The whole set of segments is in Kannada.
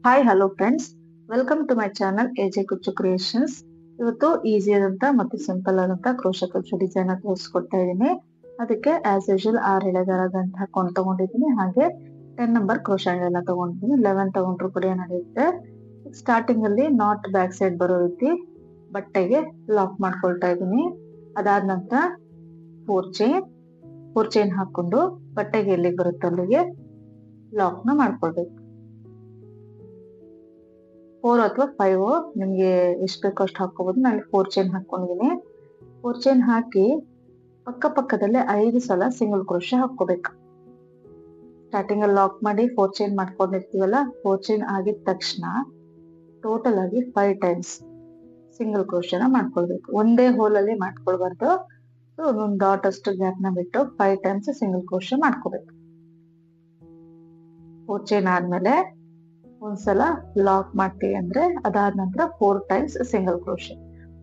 Hi hello friends, welcome to my channel AJ Kuchu creations. ಇವತ್ತು ಈಸಿ ಆದಂತ ಮತ್ತು ಸಿಂಪಲ್ ಆದಂತ ಕ್ರೋಶೆ ಕುಚ್ಚು ಡಿಸೈನ್ ತೋರಿಸ್ಕೊಡ್ತಾ ಇದ್ದೀನಿ. ಅದಕ್ಕೆ ಆಸ್ ಯೂಶುವಲ್ 6 ಎಳೆದಾರ ಗಂಟು ಹಾಕೊಂಡು ತಗೊಂಡಿದ್ದೀನಿ. ಹಾಗೆ 10 ನಂಬರ್ ಕ್ರೋಶೆ ಎಲ್ಲ ತಗೊಂಡಿದ್ದೀನಿ. 11 ತಗೊಂಡ್ರು ಕೂಡ ನಡೆಯುತ್ತೆ. ಸ್ಟಾರ್ಟಿಂಗ್ ಅಲ್ಲಿ ನಾಟ್ ಬ್ಯಾಕ್ ಸೈಡ್ ಬರೋ ರೀತಿ ಬಟ್ಟೆಗೆ ಲಾಕ್ ಮಾಡ್ಕೊಳ್ತಾ ಇದ್ದೀನಿ. ಅದಾದ ನಂತರ 4 ಚೈನ್ ಹಾಕೊಂಡು ಬಟ್ಟೆಗೆ ಎಲ್ಲಿಗೆ ಬರುತ್ತೆ ಅಲ್ಲಿಗೆ ಲಾಕ್ ನ ಮಾಡ್ಕೊಳ್ಬೇಕು. 4 ಅಥವಾ 5 ನಿಮ್ಗೆ ಎಷ್ಟು ಬೇಕೋ ಅಷ್ಟು ಹಾಕೋಬಹುದು. ನಾನು 4 ಚೈನ್ ಹಾಕೊಂಡಿದ್ದೀನಿ. 4 ಚೈನ್ ಹಾಕಿ ಪಕ್ಕದಲ್ಲೇ 5 ಸಲ ಸಿಂಗಲ್ ಕ್ರೋಶೆ ಹಾಕೋಬೇಕು. ಸ್ಟಾರ್ಟಿಂಗ್ ಅಲ್ಲಿ ಲಾಕ್ ಮಾಡಿ 4 ಚೈನ್ ಮಾಡ್ಕೊಂಡಿರ್ತೀವಲ್ಲ, 4 ಚೈನ್ ಆಗಿದ ತಕ್ಷಣ ಟೋಟಲ್ ಆಗಿ 5 ಟೈಮ್ಸ್ ಸಿಂಗಲ್ ಕ್ರೋಶೆನ ಮಾಡ್ಕೊಳ್ಬೇಕು. ಒಂದೇ ಹೋಲ್ ಅಲ್ಲಿ ಮಾಡ್ಕೊಳ್ಬಾರ್ದು. ಒಂದು ಡಾಟ್ ಅಷ್ಟು ಗ್ಯಾಪ್ ನ ಬಿಟ್ಟು 5 ಟೈಮ್ಸ್ ಸಿಂಗಲ್ ಕ್ರೋಶೆ ಮಾಡ್ಕೋಬೇಕು. 4 ಚೈನ್ ಆದ್ಮೇಲೆ ಒಂದ್ಸಲ ಲಾಕ್ ಮಾಡ್ತೀವಿ ಅಂದ್ರೆ ಅದಾದ ನಂತರ 4 ಟೈಮ್ಸ್ ಸಿಂಗಲ್ ಕ್ರೋಶೆ.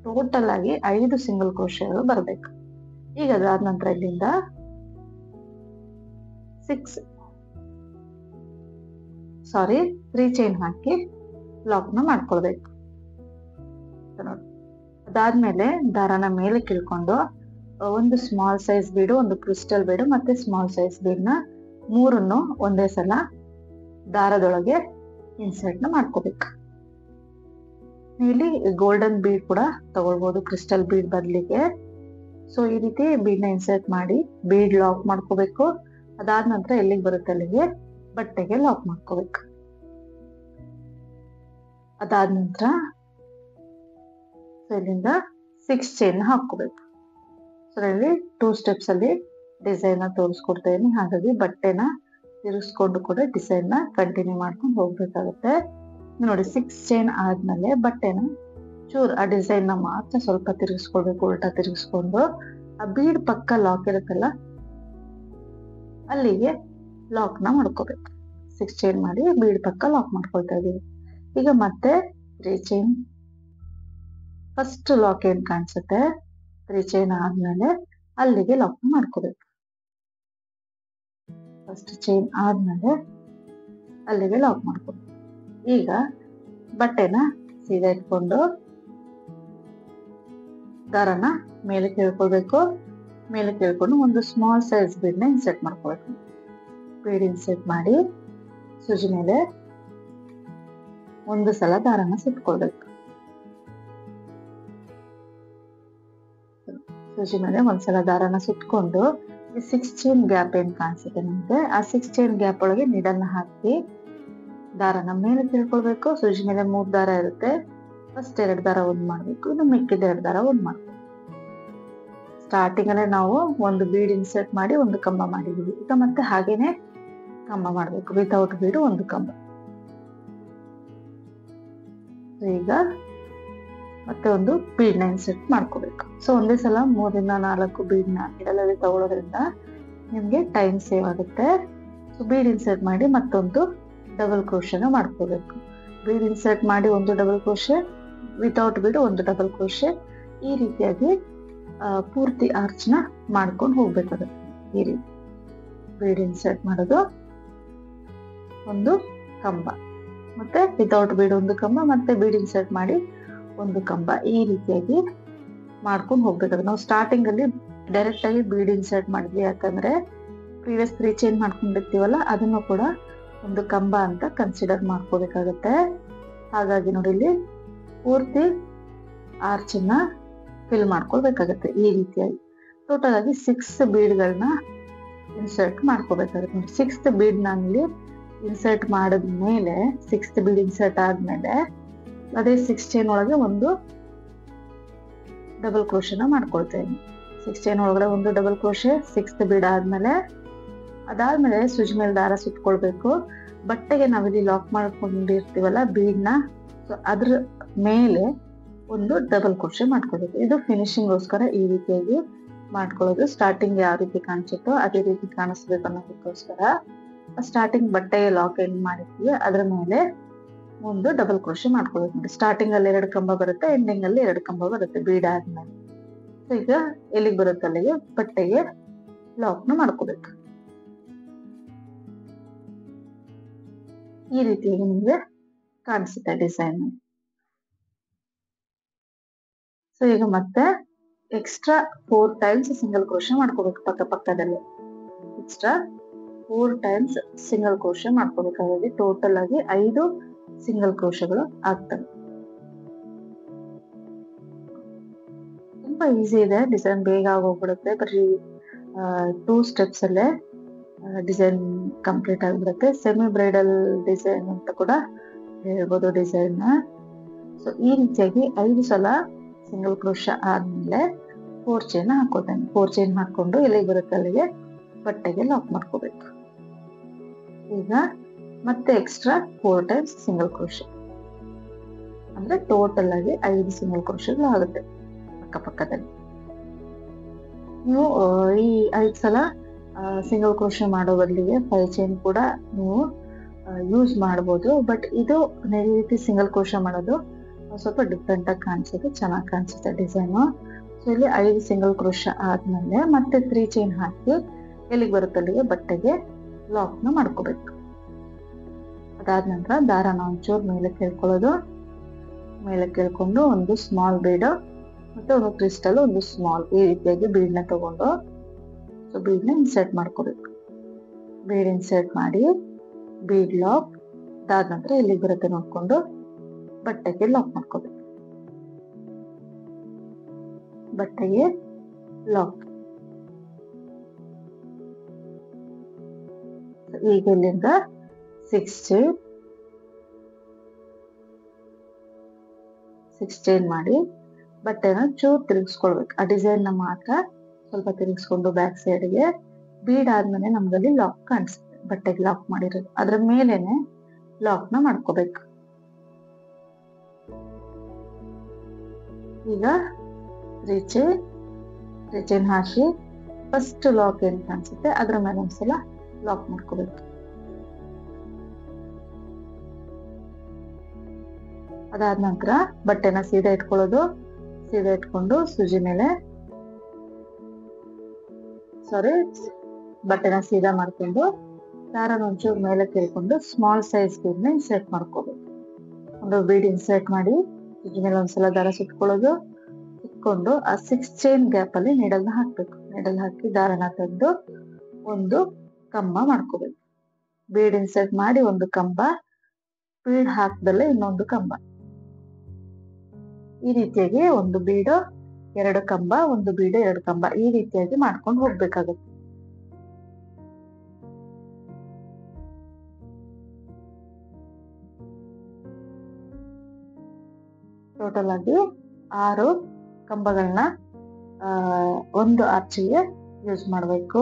ಟೋಟಲ್ ಆಗಿ 5 ಸಿಂಗಲ್ ಕ್ರೋಶೆಗಳು ಬರ್ಬೇಕು. ಈಗ ಅದಾದ ನಂತರ ಇಲ್ಲಿಂದ 3 ಚೈನ್ ಹಾಕಿ ಲಾಕ್ ನ ಮಾಡ್ಕೊಳ್ಬೇಕು. ಅದಾದ್ಮೇಲೆ ದಾರನ ಮೇಲೆ ಕಿಳ್ಕೊಂಡು ಒಂದು ಸ್ಮಾಲ್ ಸೈಜ್ ಬೀಡು, ಒಂದು ಕ್ರಿಸ್ಟಲ್ ಬೀಡು ಮತ್ತೆ ಸ್ಮಾಲ್ ಸೈಜ್ ಬೀಡ್ನ ಮೂರನ್ನು ಒಂದೇ ಸಲ ದಾರದೊಳಗೆ ಇನ್ಸರ್ಟ್ ನ ಮಾಡ್ಕೋಬೇಕು. ಇಲ್ಲಿ ಗೋಲ್ಡನ್ ಬೀಡ್ ಕೂಡ ತಗೊಳ್ಬಹುದು ಕ್ರಿಸ್ಟಲ್ ಬೀಡ್ ಬದಲಿಗೆ. ಸೊ ಈ ರೀತಿ ಬೀಡ್ ನ ಇನ್ಸರ್ಟ್ ಮಾಡಿ ಬೀಡ್ ಲಾಕ್ ಮಾಡ್ಕೋಬೇಕು. ಅದಾದ ನಂತರ ಎಲ್ಲಿಗೆ ಬರುತ್ತೆ ಅಲ್ಲಿಗೆ ಬಟ್ಟೆಗೆ ಲಾಕ್ ಮಾಡ್ಕೋಬೇಕು. ಅದಾದ ನಂತರ ಇಲ್ಲಿಂದ 6 ಚೈನ್ ಹಾಕೋಬೇಕು. ಸೊ ಇಲ್ಲಿ 2 ಸ್ಟೆಪ್ಸ್ ಅಲ್ಲಿ ಡಿಸೈನ್ ನ ತೋರಿಸ್ಕೊಡ್ತಾ ಇದೀನಿ. ಹಾಗಾಗಿ ಬಟ್ಟೆನ ತಿರುಗಿಸ್ಕೊಂಡು ಕೂಡ ಡಿಸೈನ್ ನ ಕಂಟಿನ್ಯೂ ಮಾಡ್ಕೊಂಡು ಹೋಗ್ಬೇಕಾಗುತ್ತೆ. ನೋಡಿ 6 ಚೈನ್ ಆದ್ಮೇಲೆ ಬಟ್ಟೆನ ಚೂರ್ ಆ ಡಿಸೈನ್ ನ ಮಾತ್ರ ಸ್ವಲ್ಪ ತಿರುಗಿಸ್ಕೊಳ್ಬೇಕು. ಉಲ್ಟಾ ತಿರುಗಿಸ್ಕೊಂಡು ಆ ಬೀಡ್ ಪಕ್ಕ ಲಾಕ್ ಇರುತ್ತಲ್ಲ ಅಲ್ಲಿಗೆ ಲಾಕ್ ನ ಮಾಡ್ಕೋಬೇಕು. 6 ಚೈನ್ ಮಾಡಿ ಬೀಡ್ ಪಕ್ಕ ಲಾಕ್ ಮಾಡ್ಕೊಳ್ತಾ ಇದೀವಿ. ಈಗ ಮತ್ತೆ 3 ಚೈನ್, ಫಸ್ಟ್ ಲಾಕ್ ಏನ್ ಕಾಣಿಸುತ್ತೆ 3 ಚೈನ್ ಆದ್ಮೇಲೆ ಅಲ್ಲಿಗೆ ಲಾಕ್ ಮಾಡ್ಕೋಬೇಕು. ಫಸ್ಟ್ ಚೈನ್ ಆದ್ಮೇಲೆ ಅಲ್ಲಿಗೆ ಲಾಕ್ ಮಾಡ್ಕೋಬೇಕು. ಈಗ ಬಟ್ಟೆನ ಸೀದಾ ಇಟ್ಕೊಂಡು ದಾರನ ಮೇಲೆ ಕೇಳ್ಕೊಳ್ಬೇಕು. ಮೇಲೆ ಕೇಳ್ಕೊಂಡು ಒಂದು ಸ್ಮಾಲ್ ಸೈಜ್ ಬೀಡ್ ನ ಇನ್ಸರ್ಟ್ ಮಾಡ್ಕೋಬೇಕು. ಬೀಡ್ ಇನ್ಸರ್ಟ್ ಮಾಡಿ ಸೂಜಿ ಮೇಲೆ ಒಂದು ಸಲ ದಾರನ ಸುತ್ಕೊಳ್ಬೇಕು. ಸೂಜಿ ಮೇಲೆ ಒಂದ್ಸಲ ದಾರನ ಸುತ್ಕೊಂಡು 6 ಚೈನ್ ಗ್ಯಾಪ್ ಏನ್ ಕಾಣಿಸುತ್ತೆ ನಮ್ಗೆ, ಆ 6 ಚೈನ್ ಗ್ಯಾಪ್ ಒಳಗೆ ನೀಡಲ್ನ ಹಾಕಿ ದಾರನ ಮೇಲೆ ತಿಳ್ಕೊಳ್ಬೇಕು. ಸೂಜಿ ಮೇಲೆ 3 ದಾರ ಇರುತ್ತೆ. ಫಸ್ಟ್ 2 ದಾರ ಒಂದ್ ಮಾಡ್ಬೇಕು, ಇನ್ನು ಮಿಕ್ಕಿದ 2 ದಾರ ಒಂದ್ ಮಾಡ್ಬೇಕು. ಸ್ಟಾರ್ಟಿಂಗ್ ಅಲ್ಲೇ ನಾವು ಒಂದು ಬೀಡ್ ಇನ್ಸರ್ಟ್ ಮಾಡಿ ಒಂದು ಕಂಬ ಮಾಡಿದೀವಿ. ಈಗ ಮತ್ತೆ ಹಾಗೇನೆ ಕಂಬ ಮಾಡ್ಬೇಕು. ವಿತೌಟ್ ಬೀಡ್ ಒಂದು ಕಂಬ. ಈಗ ಮತ್ತೆ ಒಂದು ಬೀಡ್ ನ ಇನ್ಸರ್ಟ್ ಮಾಡ್ಕೋಬೇಕು. ಸೊ ಒಂದೇ ಸಲ 3 ರಿಂದ 4 ಬೀಡ್ ನ ಇಡಲಲ್ಲಿ ತಗೊಳ್ಳೋದ್ರಿಂದ ನಿಮ್ಗೆ ಟೈಮ್ ಸೇವ್ ಆಗುತ್ತೆ. ಸೊ ಬೀಡ್ ಇನ್ಸರ್ಟ್ ಮಾಡಿ ಮತ್ತೊಂದು ಡಬಲ್ ಕ್ರೋಶೆನ ಮಾಡ್ಕೋಬೇಕು. ಬೀಡ್ ಇನ್ಸರ್ಟ್ ಮಾಡಿ ಒಂದು ಡಬಲ್ ಕ್ರೋಶೆ, ವಿತೌಟ್ ಬೀಡ್ ಒಂದು ಡಬಲ್ ಕ್ರೋಶೆ. ಈ ರೀತಿಯಾಗಿ ಪೂರ್ತಿ ಆರ್ಚ್ ನ ಮಾಡ್ಕೊಂಡು ಹೋಗ್ಬೇಕಾಗುತ್ತೆ. ಈ ರೀತಿ ಬೀಡ್ ಇನ್ಸರ್ಟ್ ಮಾಡೋದು, ಒಂದು ಕಂಬ, ಮತ್ತೆ ವಿತೌಟ್ ಬೀಡ್ ಒಂದು ಕಂಬ, ಮತ್ತೆ ಬೀಡ್ ಇನ್ಸರ್ಟ್ ಮಾಡಿ ಒಂದು ಕಂಬ. ಈ ರೀತಿಯಾಗಿ ಮಾಡ್ಕೊಂಡು ಹೋಗ್ಬೇಕಾಗುತ್ತೆ. ನಾವು ಸ್ಟಾರ್ಟಿಂಗ್ ಅಲ್ಲಿ ಡೈರೆಕ್ಟ್ ಆಗಿ ಬೀಡ್ ಇನ್ಸರ್ಟ್ ಮಾಡಿದ್ವಿ, ಯಾಕಂದ್ರೆ ಪ್ರೀವಿಯಸ್ 3 ಚೈನ್ ಮಾಡ್ಕೊಂಡಿರ್ತೀವಲ್ಲ ಅದನ್ನು ಕೂಡ ಒಂದು ಕಂಬ ಅಂತ ಕನ್ಸಿಡರ್ ಮಾಡ್ಕೋಬೇಕಾಗತ್ತೆ. ಹಾಗಾಗಿ ನೋಡಿ ಇಲ್ಲಿ ಪೂರ್ತಿ ಆರ್ಚ್ ನ ಫಿಲ್ ಮಾಡ್ಕೊಳ್ಬೇಕಾಗತ್ತೆ. ಈ ರೀತಿಯಾಗಿ ಟೋಟಲ್ ಆಗಿ 6 ಬೀಡ್ಗಳನ್ನ ಇನ್ಸರ್ಟ್ ಮಾಡ್ಕೋಬೇಕಾಗುತ್ತೆ. ನೋಡಿ 6th ಬೀಡ್ ನಾನಿಲ್ಲಿ ಇನ್ಸರ್ಟ್ ಮಾಡಿದ್ಮೇಲೆ 6th ಬೀಡ್ ಇನ್ಸರ್ಟ್ ಆದ್ಮೇಲೆ ಅದೇ 6 ಚೈನ್ ಒಳಗೆ ಒಂದು ಡಬಲ್ ಕ್ರೋಶೆನ ಮಾಡ್ಕೊಳ್ತೇನೆ. 6 ಚೈನ್ ಒಳಗಡೆ ಒಂದು ಡಬಲ್ ಕ್ರೋಶೆ 6th ಬೀಡ್ ಆದ್ಮೇಲೆ. ಅದಾದ್ಮೇಲೆ ಸೂಜಿ ಮೇಲೆ ದಾರ ಸುತ್ಕೊಳ್ಬೇಕು. ಬಟ್ಟೆಗೆ ನಾವಿಲ್ಲಿ ಲಾಕ್ ಮಾಡ್ಕೊಂಡಿರ್ತೀವಲ್ಲ ಬೀಡ್ ನ, ಅದ್ರ ಮೇಲೆ ಒಂದು ಡಬಲ್ ಕ್ರೋಶೆ ಮಾಡ್ಕೊಳ್ಬೇಕು. ಇದು ಫಿನಿಶಿಂಗ್ ಗೋಸ್ಕರ ಈ ರೀತಿಯಾಗಿ ಮಾಡ್ಕೊಳ್ಳೋದು. ಸ್ಟಾರ್ಟಿಂಗ್ ಯಾವ ರೀತಿ ಕಾಣಿಸುತ್ತೋ ಅದೇ ರೀತಿ ಕಾಣಿಸ್ಬೇಕು ಅನ್ನೋದಕ್ಕೋಸ್ಕರ ಸ್ಟಾರ್ಟಿಂಗ್ ಬಟ್ಟೆಗೆ ಲಾಕ್ ಏನ್ ಮಾಡಿರ್ತೀವಿ ಅದ್ರ ಮೇಲೆ ಒಂದು ಡಬಲ್ ಕ್ರೋಶೆ ಮಾಡ್ಕೊಳ್ಬೇಕು. ನೋಡಿ ಸ್ಟಾರ್ಟಿಂಗ್ ಅಲ್ಲಿ 2 ಕಂಬ ಬರುತ್ತೆ, ಎಂಡಿಂಗ್ ಅಲ್ಲಿ 2 ಕಂಬ ಬರುತ್ತೆ ಬೀಡ್ ಆದ್ಮೇಲೆ. ಈಗ ಎಲ್ಲಿಗೆ ಬರುತ್ತೆ ಅಲ್ಲಿಗೆ ಬಟ್ಟೆಗೆ ಲಾಕ್ ನ ಮಾಡ್ಕೋಬೇಕು. ಈ ರೀತಿಯಾಗಿ ನಿಮ್ಗೆ ಕಾಣಿಸುತ್ತೆ ಡಿಸೈನ್. ಸೊ ಈಗ ಮತ್ತೆ ಎಕ್ಸ್ಟ್ರಾ 4 ಟೈಮ್ಸ್ ಸಿಂಗಲ್ ಕ್ರೋಶೆ ಮಾಡ್ಕೋಬೇಕು. ಪಕ್ಕದಲ್ಲಿ ಎಕ್ಸ್ಟ್ರಾ 4 ಟೈಮ್ಸ್ ಸಿಂಗಲ್ ಕ್ರೋಶೆ ಮಾಡ್ಕೋಬೇಕಾಗಿ ಟೋಟಲ್ ಆಗಿ 5 ಸಿಂಗಲ್ ಕ್ರೋಶೆಗಳು ಆಗ್ತವೆ. ತುಂಬಾ ಈಸಿ ಇದೆ, ಡಿಸೈನ್ ಬೇಗ ಆಗೋಗ್ಬಿಡುತ್ತೆ. ಬರೀ 2 ಸ್ಟೆಪ್ಸ್ ಅಲ್ಲೇ ಡಿಸೈನ್ ಕಂಪ್ಲೀಟ್ ಆಗಿಬಿಡುತ್ತೆ. ಸೆಮಿ ಬ್ರೈಡಲ್ ಡಿಸೈನ್ ಅಂತ ಕೂಡ ಹೇಳ್ಬೋದು ಡಿಸೈನ್. ಸೊ ಈ ರೀತಿಯಾಗಿ 5 ಸಲ ಸಿಂಗಲ್ ಕ್ರೋಶ ಆದ್ಮೇಲೆ 4 ಚೈನ್ ಹಾಕೋತೇನೆ. 4 ಚೈನ್ ಹಾಕೊಂಡು ಎಲ್ಲಿಗೆ ಬರುತ್ತೆ ಅಲ್ಲಿಗೆ ಬಟ್ಟೆಗೆ ಲಾಕ್ ಮಾಡ್ಕೋಬೇಕು. ಈಗ ಮತ್ತೆ ಎಕ್ಸ್ಟ್ರಾ 4 ಟೈಮ್ಸ್ ಸಿಂಗಲ್ ಕ್ರೋಶೆ, ಅಂದ್ರೆ ಟೋಟಲ್ ಆಗಿ 5 ಸಿಂಗಲ್ ಕ್ರೋಶೆಗಳು ಆಗುತ್ತೆ ಪಕ್ಕದಲ್ಲಿ. ನೀವು ಈ 5 ಸಲ ಸಿಂಗಲ್ ಕ್ರೋಶೆ ಮಾಡೋ ಬದಲಿಗೆ 5 ಚೈನ್ ಕೂಡ ನೀವು ಯೂಸ್ ಮಾಡ್ಬೋದು. ಬಟ್ ಇದು ಈ ರೀತಿ ಸಿಂಗಲ್ ಕ್ರೋಶೆ ಮಾಡೋದು ಸ್ವಲ್ಪ ಡಿಫ್ರೆಂಟ್ ಆಗಿ ಕಾಣಿಸುತ್ತೆ, ಚೆನ್ನಾಗಿ ಕಾಣಿಸುತ್ತೆ ಡಿಸೈನು. ಸೊ ಇಲ್ಲಿ 5 ಸಿಂಗಲ್ ಕ್ರೋಶೆ ಆದ್ಮೇಲೆ ಮತ್ತೆ 3 ಚೈನ್ ಹಾಕಿ ಎಲ್ಲಿಗೆ ಬರುತ್ತೆ ಅಲ್ಲಿಗೆ ಬಟ್ಟೆಗೆ ಲಾಕ್ ನ ಮಾಡ್ಕೋಬೇಕು. ಅದಾದ ನಂತರ ದಾರನ ಒಂಚೂರು ಮೇಲೆ ಕೇಳ್ಕೊಳ್ಳೋದು. ಮೇಲೆ ಕೇಳ್ಕೊಂಡು ಒಂದು ಸ್ಮಾಲ್ ಬೀಡ್ ಮತ್ತೆ ಒಂದು ಕ್ರಿಸ್ಟಲ್, ಒಂದು ಸ್ಮಾಲ್, ಈ ರೀತಿಯಾಗಿ ಬೀಡ್ ನ ತಗೊಂಡು ಸೊ ಬೀಡ್ ನ ಇನ್ಸರ್ಟ್ ಮಾಡ್ಕೋಬೇಕು. ಬೀಡ್ ಇನ್ಸರ್ಟ್ ಮಾಡಿ ಬೀಡ್ ಲಾಕ್. ಅದಾದ ನಂತರ ಎಲ್ಲಿಗೆ ಬರುತ್ತೆ ನೋಡ್ಕೊಂಡು ಬಟ್ಟೆಗೆ ಲಾಕ್ ಮಾಡ್ಕೋಬೇಕು. ಬಟ್ಟೆಗೆ ಲಾಕ್. ಈಗ ಇಲ್ಲಿಂದ 6 ಚೈನ್ ಮಾಡಿ ಬಟ್ಟೆನ ಚೂರು ತಿರುಗಿಸ್ಕೊಳ್ಬೇಕು. ಆ ಡಿಸೈನ್ ನ ಮಾತ್ರ ಸ್ವಲ್ಪ ತಿರುಗಿಸ್ಕೊಂಡು ಬ್ಯಾಕ್ ಸೈಡ್ಗೆ. ಬೀಡ್ ಆದ್ಮೇಲೆ ನಮ್ಗಲ್ಲಿ ಲಾಕ್ ಕಾಣಿಸುತ್ತೆ, ಬಟ್ಟೆಗೆ ಲಾಕ್ ಮಾಡಿರೋದು. ಅದ್ರ ಮೇಲೆನೆ ಲಾಕ್ ನ ಮಾಡ್ಕೋಬೇಕು. ಈಗ 3 ಚೈನ್ ಹಾಕಿ ಫಸ್ಟ್ ಲಾಕ್ ಏನ್ ಕಾಣಿಸುತ್ತೆ ಅದ್ರ ಮೇಲೆ ಒಂದ್ಸಲ ಲಾಕ್ ಮಾಡ್ಕೋಬೇಕು. ಅದಾದ ನಂತರ ಬಟ್ಟೆನ ಸೀದಾ ಇಟ್ಕೊಳ್ಳೋದು. ಸೀದಾ ಇಟ್ಕೊಂಡು ಸೂಜಿ ಮೇಲೆ ಬಟ್ಟೆನ ಸೀದಾ ಮಾಡ್ಕೊಂಡು ದಾರನ ಒಂಚೂರು ಮೇಲೆ ಕೇಳ್ಕೊಂಡು ಸ್ಮಾಲ್ ಸೈಜ್ ಬೀಡ್ನ ಇನ್ಸರ್ಟ್ ಮಾಡ್ಕೋಬೇಕು. ಒಂದು ಬೀಡ್ ಇನ್ಸರ್ಟ್ ಮಾಡಿ ಸೂಜಿ ಮೇಲೆ ಒಂದ್ಸಲ ದಾರ ಸುತ್ಕೊಳ್ಳೋದು. ಸುತ್ಕೊಂಡು ಆ 6 ಚೈನ್ ಗ್ಯಾಪ್ ಅಲ್ಲಿ ನೀಡಲ್ನ ಹಾಕ್ಬೇಕು. ನೀಡಲ್ ಹಾಕಿ ದಾರನ ತೆಗೆದು ಒಂದು ಕಂಬ ಮಾಡ್ಕೋಬೇಕು. ಬೀಡ್ ಇನ್ಸರ್ಟ್ ಮಾಡಿ ಒಂದು ಕಂಬ, ಬೀಡ್ ಹಾಕದಲ್ಲೇ ಇನ್ನೊಂದು ಕಂಬ, ಈ ರೀತಿಯಾಗಿ ಒಂದು ಬೀಡು 2 ಕಂಬ, ಒಂದು ಬೀಡು 2 ಕಂಬ, ಈ ರೀತಿಯಾಗಿ ಮಾಡ್ಕೊಂಡು ಹೋಗ್ಬೇಕಾಗುತ್ತೆ. ಟೋಟಲ್ ಆಗಿ 6 ಕಂಬಗಳನ್ನ ಒಂದು ಆರ್ಚಿಗೆ ಯೂಸ್ ಮಾಡಬೇಕು.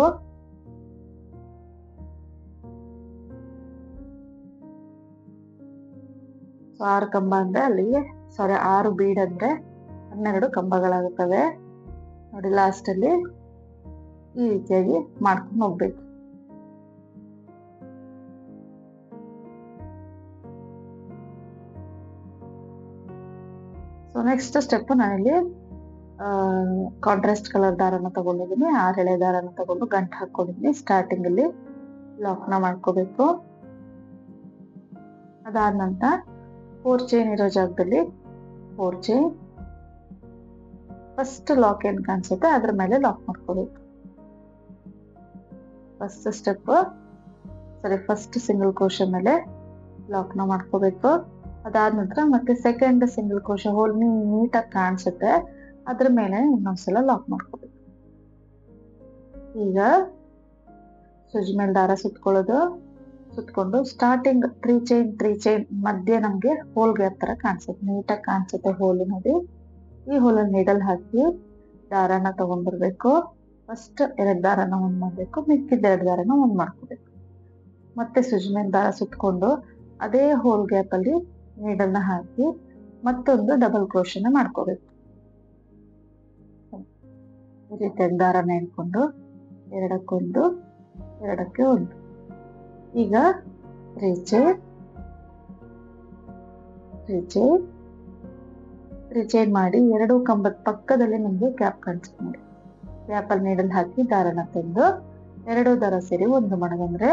ಸೊ 6 ಕಂಬ ಅಂದ್ರೆ ಅಲ್ಲಿಗೆ 6 ಬೀಡ್ ಅಂದ್ರೆ 12 ಕಂಬಗಳಾಗುತ್ತವೆ ನೋಡಿ. ಲಾಸ್ಟ್ ಅಲ್ಲಿ ಈ ರೀತಿಯಾಗಿ ಮಾಡ್ಕೊಂಡು ಹೋಗ್ಬೇಕು. ಸೊ ನೆಕ್ಸ್ಟ್ ಸ್ಟೆಪ್ ನಾನಿಲ್ಲಿ ಕಾಂಟ್ರಾಸ್ಟ್ ಕಲರ್ ದಾರನ ತಗೊಂಡಿದ್ದೀನಿ. 6 ಎಳೆ ದಾರನ ತಗೊಂಡು ಗಂಟು ಹಾಕೊಂಡಿದ್ದೀನಿ. ಸ್ಟಾರ್ಟಿಂಗ್ ಅಲ್ಲಿ ಲಾಕ್ ನ ಮಾಡ್ಕೋಬೇಕು. ಅದಾದ ನಂತರ 4 ಚೈನ್ ಇರೋ ಜಾಗದಲ್ಲಿ 4 ಚೈನ್, ಫಸ್ಟ್ ಲಾಕ್ ಏನ್ ಕಾಣಿಸುತ್ತೆ ಅದ್ರ ಮೇಲೆ ಲಾಕ್ ಮಾಡ್ಕೋಬೇಕು. ಫಸ್ಟ್ ಸಿಂಗಲ್ ಕ್ರೋಶೆ ಮೇಲೆ ಲಾಕ್ ನ ಮಾಡ್ಕೋಬೇಕು. ಅದಾದ ನಂತರ ಮತ್ತೆ ಸೆಕೆಂಡ್ ಸಿಂಗಲ್ ಕ್ರೋಶೆ ಹೋಲ್ ನೀಟಾಗಿ ಕಾಣಿಸುತ್ತೆ, ಅದ್ರ ಮೇಲೆ ಇನ್ನೊಂದ್ಸಲ ಲಾಕ್ ಮಾಡ್ಕೋಬೇಕು. ಈಗ ಸೂಜಿ ಮೇಲೆ ದಾರ ಸುತ್ಕೊಳ್ಳೋದು. ಸುತ್ಕೊಂಡು ಸ್ಟಾರ್ಟಿಂಗ್ 3 ಚೈನ್ ಮಧ್ಯೆ ನಮ್ಗೆ ಹೋಲ್ ಗ್ಯಾಪ್ ತರ ಕಾಣಿಸುತ್ತೆ, ನೀಟಾಗಿ ಕಾಣಿಸುತ್ತೆ ಹೋಲ್ ನೋಡಿ. ಈ ಹೋಲಲ್ಲಿ ನೀಡಲ್ ಹಾಕಿ ದಾರನ ತಗೊಂಡ್ಬರ್ಬೇಕು. ಫಸ್ಟ್ 2 ದಾರನ ಒಂದ್ ಮಾಡ್ಬೇಕು, ಮಿಕ್ಕಿದ 2 ದಾರನ ಒಂದ್ ಮಾಡ್ಕೋಬೇಕು. ಮತ್ತೆ ಸೂಜಿ ಮೇಲೆ ದಾರ ಸುತ್ಕೊಂಡು ಅದೇ ಹೋಲ್ ಗ್ಯಾಪ್ ಅಲ್ಲಿ ನೀಡಲ್ನ ಹಾಕಿ ಮತ್ತೊಂದು ಡಬಲ್ ಕ್ರೋಶೆನ ಮಾಡ್ಕೋಬೇಕು. ಈ ರೀತಿಯಾಗಿ ದಾರನ ಇಟ್ಕೊಂಡು 2ಕ್ಕೆ1, 2ಕ್ಕೆ 1. ಈಗ 3 ಚೈನ್ ಮಾಡಿ 2 ಕಂಬದ ಪಕ್ಕದಲ್ಲಿ ನಮ್ಗೆ ಗ್ಯಾಪ್ ಕಾಣಿಸುತ್ತೆ ನೋಡಿ. ಗ್ಯಾಪ್ ಅಲ್ಲಿ ನೀಡಲ್ ಹಾಕಿ ದಾರನ ತಂದು 2 ದಾರ ಸೇರಿ ಒಂದು ಮಡಗಂದ್ರೆ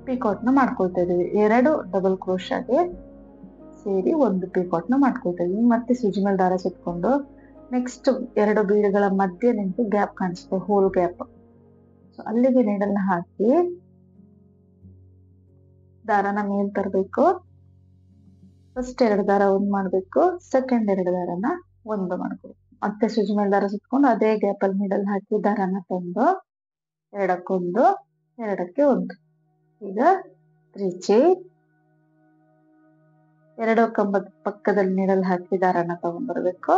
ಪಿಕಾಟ್ ನ ಮಾಡ್ಕೊಳ್ತಾ ಇದೀವಿ. 2 ಡಬಲ್ ಕ್ರೋಶಾಗೆ ಸೇರಿ ಒಂದು ಪೀಕಾಟ್ನ ಮಾಡ್ಕೊಳ್ತೇವೆ. ಮತ್ತೆ ಸೂಜಿ ಮೇಲೆ ದಾರ ಸುತ್ಕೊಂಡು ನೆಕ್ಸ್ಟ್ 2 ಬೀಡ್ಗಳ ಮಧ್ಯೆ ನಿಮ್ಗೆ ಗ್ಯಾಪ್ ಕಾಣಿಸುತ್ತೆ, ಹೋಲ್ ಗ್ಯಾಪ್. ಸೊ ಅಲ್ಲಿಗೆ ನೀಡಲ್ನ ಹಾಕಿ ದಾರನ ಮೇಲ್ ತರಬೇಕು. ಫಸ್ಟ್ 2 ದಾರ ಒಂದ್ ಮಾಡ್ಬೇಕು, ಸೆಕೆಂಡ್ 2 ದಾರನ ಒಂದು ಮಾಡ್ಬೇಕು. ಮತ್ತೆ ಸೂಜಿ ಮೇಲೆ ದಾರ ಸುತ್ಕೊಂಡು ಅದೇ ಗ್ಯಾಪ್ ಅಲ್ಲಿ ನೀಡಲ್ ಹಾಕಿ ದಾರನ ತಂದು 2ಕ್ಕೆ1 2ಕ್ಕೆ1. ಈಗ 3 ಚೈನ್, 2 ಕಂಬದ ಪಕ್ಕದಲ್ಲಿ ನೀಡಲ್ ಹಾಕಿ ದಾರನ ತಗೊಂಡ್ಬರ್ಬೇಕು.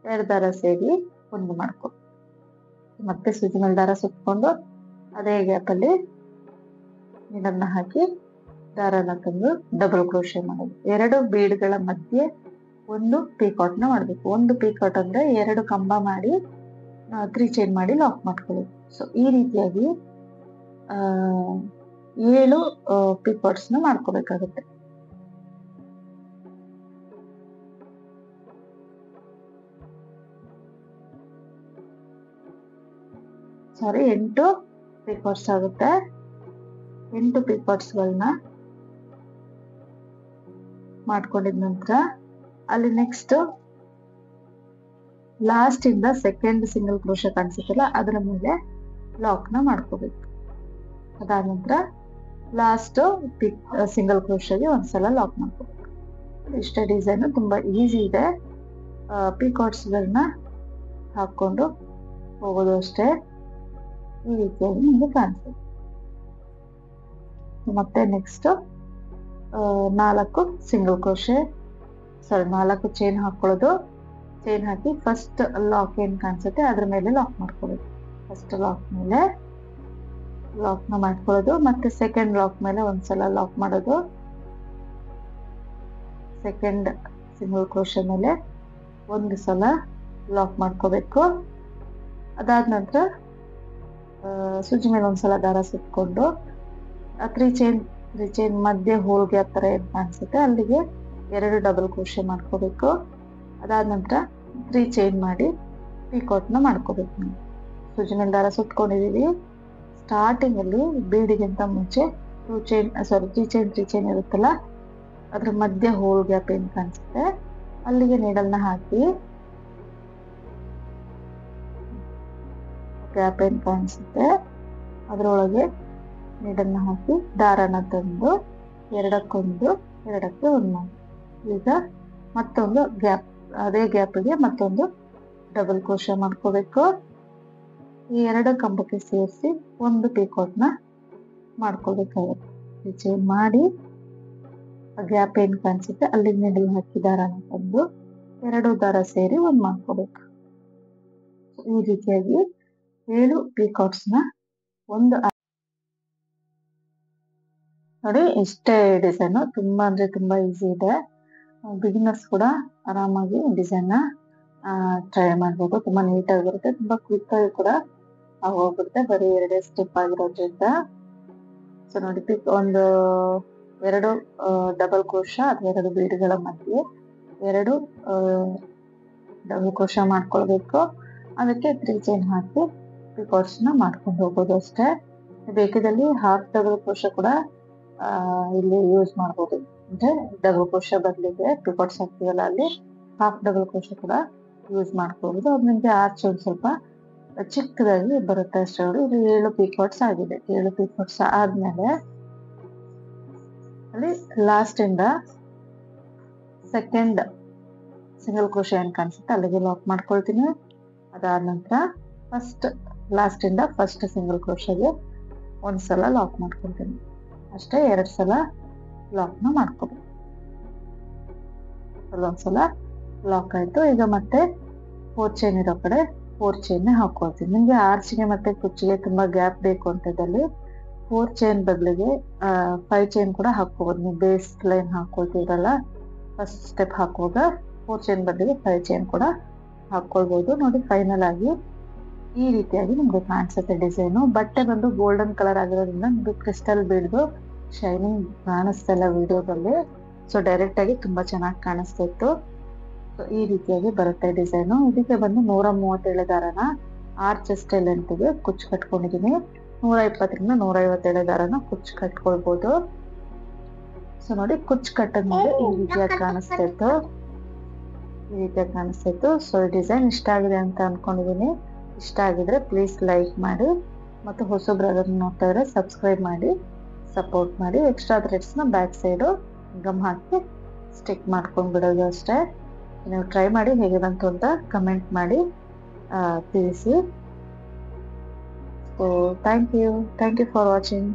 2 ದಾರ ಸೇರಿ ಒಂದು ಮಾಡ್ಕೊ. ಮತ್ತೆ ಸೂಜಿ ಮೇಲೆ ದಾರ ಸುತ್ಕೊಂಡು ಅದೇ ಗ್ಯಾಪ್ ಅಲ್ಲಿ ನೀಡಲ್ನ ಹಾಕಿ ದಾರನ ತಂದು ಡಬಲ್ ಕ್ರೋಶೆ ಮಾಡೋದು. 2 ಬೀಡ್ಗಳ ಮಧ್ಯೆ ಒಂದು ಪೀಕಾಟ್ನ ಮಾಡ್ಬೇಕು. ಒಂದು ಪೀಕಾಟ್ ಅಂದ್ರೆ 2 ಕಂಬ ಮಾಡಿ 3 ಚೈನ್ ಮಾಡಿ ಲಾಕ್ ಮಾಡ್ಕೊಳ್ಳಿ. ಸೊ ಈ ರೀತಿಯಾಗಿ 7 ಪೀಕಾಟ್ಸ್ ನ ಮಾಡ್ಕೋಬೇಕಾಗುತ್ತೆ. ಸಾರಿ 8 ಪೀಕಾಟ್ಸ್ ಆಗುತ್ತೆ. 8 ಪೀಕಾಟ್ಸ್ ಗಳನ್ನ ಮಾಡ್ಕೊಂಡಿದ ನಂತರ ಅಲ್ಲಿ ನೆಕ್ಸ್ಟ್ ಲಾಸ್ಟ್ ಇಂದ ಸೆಕೆಂಡ್ ಸಿಂಗಲ್ ಕ್ರೋಶೆ ಕಾಣಿಸುತ್ತಲ್ಲ ಅದರ ಮೇಲೆ ಲಾಕ್ ನ ಮಾಡ್ಕೋಬೇಕು. ಅದಾದ ನಂತರ ಲಾಸ್ಟ್ ಸಿಂಗಲ್ ಕ್ರೋಶೆಗೆ ಒಂದ್ಸಲ ಲಾಕ್ ಮಾಡ್ಕೋಬೇಕು. ಇಷ್ಟೇ ಡಿಸೈನ್, ತುಂಬಾ ಈಸಿ ಇದೆ. ಪೀಕಾಟ್ಸ್ ಗಳನ್ನ ಹಾಕೊಂಡು ಹೋಗೋದು ಅಷ್ಟೇ. ಈ ರೀತಿಯಾಗಿ ನಿಮ್ಗೆ ಕಾಣಿಸುತ್ತೆ. ಮತ್ತೆ ನೆಕ್ಸ್ಟ್ 4 ಸಿಂಗಲ್ ಕ್ರೋಶೆ, 4 ಚೈನ್ ಹಾಕೊಳ್ಳೋದು. ಚೈನ್ ಹಾಕಿ ಫಸ್ಟ್ ಲಾಕ್ ಏನ್ ಕಾಣಿಸುತ್ತೆ ಅದ್ರ ಮೇಲೆ ಲಾಕ್ ಮಾಡ್ಕೊಳ್ಳೋದು. ಫಸ್ಟ್ ಲಾಕ್ ಮೇಲೆ ಲಾಕ್ ನ ಮಾಡ್ಕೊಳ್ಳೋದು. ಮತ್ತೆ ಸೆಕೆಂಡ್ ಲಾಕ್ ಮೇಲೆ ಒಂದ್ಸಲ ಲಾಕ್ ಮಾಡೋದು. ಸೆಕೆಂಡ್ ಸಿಂಗಲ್ ಕ್ರೋಶೆ ಮೇಲೆ ಒಂದು ಸಲ ಲಾಕ್ ಮಾಡ್ಕೋಬೇಕು. ಅದಾದ ನಂತರ ಸೂಜಿ ಮೇಲೆ ಒಂದ್ಸಲ ದಾರ ಸುತ್ಕೊಂಡು 3 ಚೈನ್ ಮಧ್ಯೆ ಹೋಲ್ ಗ್ಯಾಪ್ ತರ ಏನ್ ಕಾಣಿಸುತ್ತೆ ಅಲ್ಲಿಗೆ 2 ಡಬಲ್ ಕ್ರೋಶೆ ಮಾಡ್ಕೋಬೇಕು. ಅದಾದ ನಂತರ 3 ಚೈನ್ ಮಾಡಿ ಪೀಕಾಟ್ ನ ಮಾಡ್ಕೋಬೇಕು. ನಾವು ಸೂಜಿ ಮೇಲೆ ದಾರ ಸುತ್ಕೊಂಡಿದೀವಿ. ಸ್ಟಾರ್ಟಿಂಗ್ ಅಲ್ಲಿ ಬೀಡಿಗಿಂತ ಮುಂಚೆ 3 ಚೈನ್ ಇರುತ್ತಲ್ಲ ಅದ್ರ ಮಧ್ಯೆ ಹೋಲ್ ಗ್ಯಾಪ್ ಏನ್ ಕಾಣಿಸುತ್ತೆ ಅಲ್ಲಿಗೆ ನೀಡಲ್ನ ಹಾಕಿ ಗ್ಯಾಪ್ ಏನ್ ಕಾಣಿಸುತ್ತೆ ಅದ್ರೊಳಗೆ ನೀಡಲ್ನ ಹಾಕಿ ದಾರನ ತಂದು 2ಕ್ಕೆ1 2ಕ್ಕೆ1 ಮಾಡಿ. ಈಗ ಮತ್ತೊಂದು ಗ್ಯಾಪ್, ಅದೇ ಗ್ಯಾಪ್ಗೆ ಮತ್ತೊಂದು ಡಬಲ್ ಕ್ರೋಶೆ ಮಾಡ್ಕೋಬೇಕು. ಈ 2 ಕಂಬಕ್ಕೆ ಸೇರಿಸಿ ಒಂದು ಪೀಕಾಟ್ ನ ಮಾಡ್ಕೋಬೇಕಾಗುತ್ತೆ. ಚೈನ್ ಮಾಡಿ ಗ್ಯಾಪ್ ಏನ್ ಕಾಣಿಸುತ್ತೆ ಅಲ್ಲಿ ನೀಡಲ್ ಹಾಕಿ ದಾರನ ತಂದು 2 ದಾರ ಸೇರಿ ಒಂದ್ ಮಾಡ್ಕೋಬೇಕು. ಈ ರೀತಿಯಾಗಿ 7 ಪೀಕಾಟ್ಸ್ ನ ಒಂದು ನೋಡಿ. ಇಷ್ಟೇ ಡಿಸೈನ್, ತುಂಬಾ ಅಂದ್ರೆ ತುಂಬಾ ಈಸಿ ಇದೆ. ಬಿಗಿನರ್ಸ್ ಕೂಡ ಆರಾಮಾಗಿ ಡಿಸೈನ್ ನ ಟ್ರೈ ಮಾಡ್ಬೋದು. ತುಂಬಾ ನೀಟಾಗಿ ಬರುತ್ತೆ, ತುಂಬಾ ಕ್ವಿಕ್ ಆಗಿ ಕೂಡ ಹೋಗ್ಬಿಡುತ್ತೆ. ಬರೀ 2 ಸ್ಟೆಪ್ ಆಗಿರೋದ್ರಿಂದ. ಸೊ ನೋಡಿ, ಒಂದು 2 ಡಬಲ್ ಕ್ರೋಶ ಅಥವಾ 2 ಬೀಡ್ಗಳ ಮಧ್ಯೆ 2 ಡಬಲ್ ಕ್ರೋಶ ಮಾಡ್ಕೊಳ್ಬೇಕು. ಅದಕ್ಕೆ 3 ಚೈನ್ ಹಾಕಿ ಪೀಕಾಟ್ಸ್ ನ ಮಾಡ್ಕೊಂಡು ಹೋಗೋದು ಅಷ್ಟೇ. ಬೇಕಿದಲ್ಲಿ ಹಾಫ್ ಡಬಲ್ ಕ್ರೋಶ ಕೂಡ ಇಲ್ಲಿ ಯೂಸ್ ಮಾಡ್ಬೋದು. ಅಂದ್ರೆ ಡಬಲ್ ಕ್ರೋಶ ಬದಲಿಗೆ ಪೀಕಾಟ್ಸ್ ಹಾಕ್ತೀವಲ್ಲ ಅಲ್ಲಿ ಹಾಫ್ ಡಬಲ್ ಕ್ರೋಶ ಕೂಡ ಯೂಸ್ ಮಾಡ್ಕೋಬಹುದು. ಅದು ನಿಮ್ಗೆ ಆರ್ಚ್ ಒಂದ್ ಸ್ವಲ್ಪ ಚಿಕ್ಕದಾಗಿ ಬರುತ್ತೆ ಅಷ್ಟೇ. ಇದು 7 ಪೀಕಾಟ್ಸ್ ಆಗಿದೆ. 7 ಪೀಕಾಟ್ಸ್ ಆದ್ಮೇಲೆ ಅಲ್ಲಿ ಲಾಸ್ಟ್ ಇಂದ ಸೆಕೆಂಡ್ ಸಿಂಗಲ್ ಕ್ರೋಶ ಏನ್ ಕಾಣಿಸುತ್ತೆ ಅಲ್ಲಿಗೆ ಲಾಕ್ ಮಾಡ್ಕೊಳ್ತೀನಿ. ಅದಾದ ನಂತರ ಲಾಸ್ಟ್ ಇಂದ ಫಸ್ಟ್ ಸಿಂಗಲ್ ಕ್ರೋಶಗೆ ಒಂದ್ಸಲ ಲಾಕ್ ಮಾಡ್ಕೊಳ್ತೀನಿ ಅಷ್ಟೇ. 2 ಸಲ ಲಾಕ್ ನ ಮಾಡ್ಕೋಬೇಕು. ಒಂದ್ಸಲ ಲಾಕ್ ಆಯ್ತು. ಈಗ ಮತ್ತೆ 4 ಚೈನ್ ಇರೋ ಕಡೆ 4 ಚೈನ್ ಹಾಕೊಳ್ತೀನಿ. ನಿಮ್ಗೆ ಆರ್ಚ್ಗೆ ಮತ್ತೆ ಕುಚ್ಚಿಗೆ ತುಂಬಾ ಗ್ಯಾಪ್ ಬೇಕು ಅಂತದಲ್ಲಿ 4 ಚೈನ್ ಬದಲಿಗೆ 5 ಚೈನ್ ಕೂಡ ಹಾಕೋಬಹುದು. ನೀವು ಬೇಸ್ ಲೈನ್ ಹಾಕೊಳ್ತೀರಲ್ಲ ಫಸ್ಟ್ ಸ್ಟೆಪ್ ಹಾಕುವಾಗ 4 ಚೈನ್ ಬದಲಿಗೆ 5 ಚೈನ್ ಕೂಡ ಹಾಕೊಳ್ಬಹುದು. ನೋಡಿ, ಫೈನಲ್ ಆಗಿ ಈ ರೀತಿಯಾಗಿ ನಿಮ್ಗೆ ಕಾಣಿಸುತ್ತೆ ಡಿಸೈನು. ಬಟ್ಟೆ ಬಂದು ಗೋಲ್ಡನ್ ಕಲರ್ ಆಗಿರೋದ್ರಿಂದ ನಿಮ್ಗೆ ಕ್ರಿಸ್ಟಲ್ ಬೀಳ್ದು ಶೈನಿಂಗ್ ಕಾಣಿಸ್ತಾ ಇಲ್ಲ ವಿಡಿಯೋದಲ್ಲಿ. ಸೊ ಡೈರೆಕ್ಟ್ ಆಗಿ ತುಂಬಾ ಚೆನ್ನಾಗಿ ಕಾಣಿಸ್ತಾ ಇತ್ತು. ಸೊ ಈ ರೀತಿಯಾಗಿ ಬರುತ್ತೆ ಡಿಸೈನು. ಇದಕ್ಕೆ ಬಂದು 137 ದಾರನ ಆರ್ಚ್ ಸ್ಟೈಲ್ ಅಂತಿದೆ ಕುಚ್ಚು ಕಟ್ಕೊಂಡಿದೀನಿ. 120ರಿಂದ 157 ದಾರನ ಕುಚ್ಚು ಕಟ್ಕೊಳ್ಬಹುದು. ಸೊ ನೋಡಿ ಕುಚ್ ಕಟ್ಟದ ಮೇಲೆ ಈ ರೀತಿಯಾಗಿ ಕಾಣಿಸ್ತಾ ಇತ್ತು. ಸೊ ಈ ಡಿಸೈನ್ ಇಷ್ಟ ಆಗಿದೆ ಅಂತ ಅನ್ಕೊಂಡಿದೀನಿ. ಇಷ್ಟ ಆಗಿದ್ರೆ ಪ್ಲೀಸ್ ಲೈಕ್ ಮಾಡಿ, ಮತ್ತು ಹೊಸಬ್ರಾದ್ರೂ ನೋಡ್ತಾ ಇದ್ರೆ ಸಬ್ಸ್ಕ್ರೈಬ್ ಮಾಡಿ ಸಪೋರ್ಟ್ ಮಾಡಿ. ಎಕ್ಸ್ಟ್ರಾ ಥ್ರೆಡ್ಸ್ನ ಬ್ಯಾಕ್ ಸೈಡು ಗಮ್ ಹಾಕಿ ಸ್ಟಿಕ್ ಮಾಡ್ಕೊಂಡು ಬಿಡೋದು ಅಷ್ಟೇ. ನೀವು ಟ್ರೈ ಮಾಡಿ ಹೇಗೆ ಬಂತು ಅಂತ ಕಮೆಂಟ್ ಮಾಡಿ ತಿಳಿಸಿ. So thank you for watching.